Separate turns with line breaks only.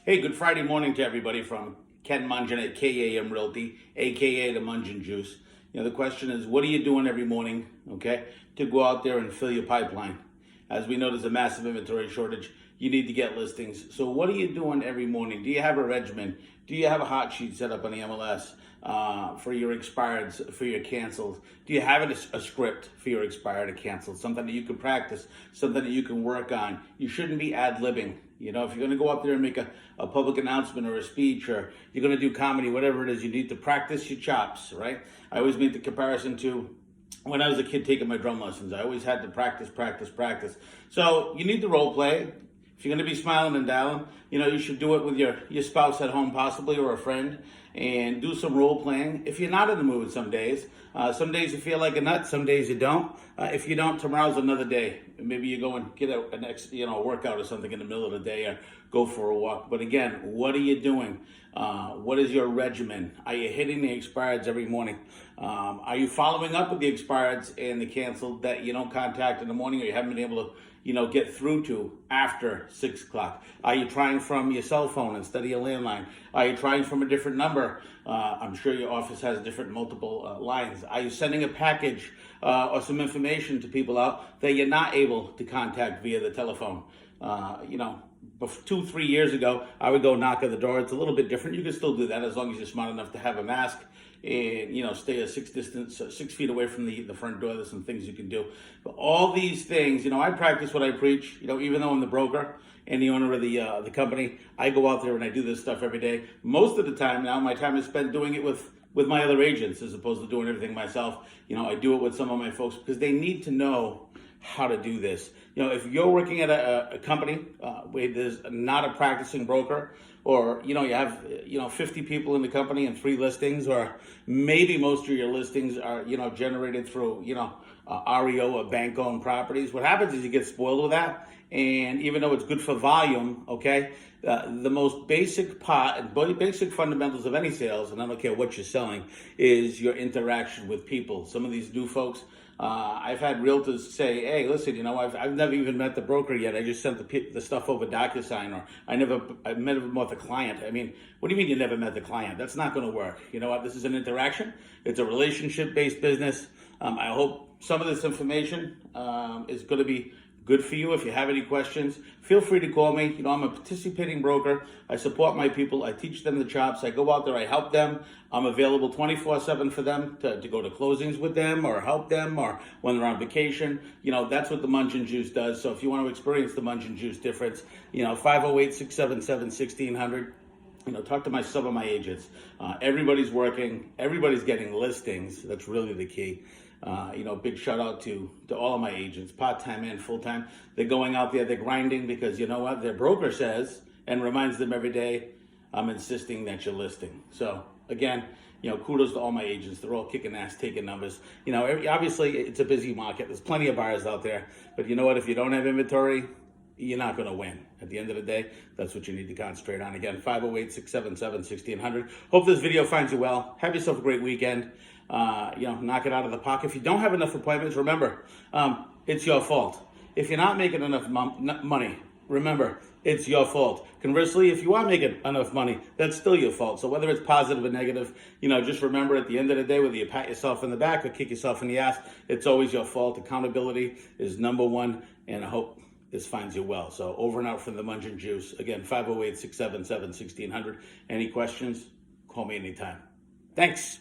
Hey, good Friday morning to everybody from Ken Mungin at KAM Realty, aka the Mungin Juice. The question is, what are you doing every morning, okay, to go out there and fill your pipeline? As we know, there's a massive inventory shortage. You need to get listings. So what are you doing every morning? Do you have a regimen? Do you have a hot sheet set up on the MLS for your expireds, for your cancels? Do you have a script for your expired or canceled? Something that you can practice, something that you can work on. You shouldn't be ad-libbing. If you're going to go up there and make a public announcement or a speech, or you're going to do comedy, whatever it is, you need to practice your chops, right? I always make the comparison to when I was a kid taking my drum lessons. I always had to practice. So you need to role play. If you're going to be smiling and dialing, you should do it with your spouse at home possibly, or a friend, and do some role playing. If you're not in the mood some days you feel like a nut, some days you don't. If you don't, tomorrow's another day. Maybe you go and get a workout or something in the middle of the day, or go for a walk. But again, what are you doing? What is your regimen? Are you hitting the expireds every morning? Are you following up with the expireds and the canceled that you don't contact in the morning, or you haven't been able to get through to after 6 o'clock? Are you trying from your cell phone instead of your landline? Are you trying from a different number? I'm sure your office has different multiple lines. Are you sending a package or some information to people out that you're not able to contact via the telephone? 2-3 years ago, I would go knock at the door. It's a little bit different. You can still do that as long as you're smart enough to have a mask and stay a 6 feet away from the front door. There's some things you can do. But all these things, I practice what I preach. Even though I'm the broker and the owner of the company, I go out there and I do this stuff every day. Most of the time now, my time is spent doing it with my other agents as opposed to doing everything myself. I do it with some of my folks because they need to know how to do this. If you're working at a company where there's not a practicing broker, or you have 50 people in the company and 3 listings, or maybe most of your listings are generated through REO or bank-owned properties, what happens is you get spoiled with that. And even though it's good for volume, okay, the most basic part and basic fundamentals of any sales, and I don't care what you're selling, is your interaction with people. Some of these new folks, I've had realtors say, hey, listen, I've never even met the broker yet. I just sent the stuff over DocuSign, or I never met the client. I mean, what do you mean you never met the client? That's not going to work. You know what? This is an interaction. It's a relationship-based business. I hope some of this information is going to be good for you. If you have any questions, feel free to call me. I'm a participating broker. I support my people. I teach them the chops. I go out there. I help them. I'm available 24/7 for them to go to closings with them or help them, or when they're on vacation. That's what the Mungin Juice does. So if you want to experience the Mungin Juice difference, 508-677-1600. Talk to some of my agents. Everybody's working. Everybody's getting listings. That's really the key. Big shout out to all of my agents, part-time and full-time. They're going out there, they're grinding, because you know what? Their broker says and reminds them every day, I'm insisting that you're listing. So again, kudos to all my agents. They're all kicking ass, taking numbers. Obviously it's a busy market. There's plenty of buyers out there, but you know what? If you don't have inventory, you're not going to win. At the end of the day, that's what you need to concentrate on. Again, 508-677-1600. Hope this video finds you well. Have yourself a great weekend. Knock it out of the park. If you don't have enough appointments, remember, it's your fault. If you're not making enough money, remember, it's your fault. Conversely, if you are making enough money, that's still your fault. So whether it's positive or negative, just remember, at the end of the day, whether you pat yourself in the back or kick yourself in the ass, it's always your fault. Accountability is number one, and I hope this finds you well. So over and out from the Mungin Juice. Again, 508-677-1600. Any questions? Call me anytime. Thanks.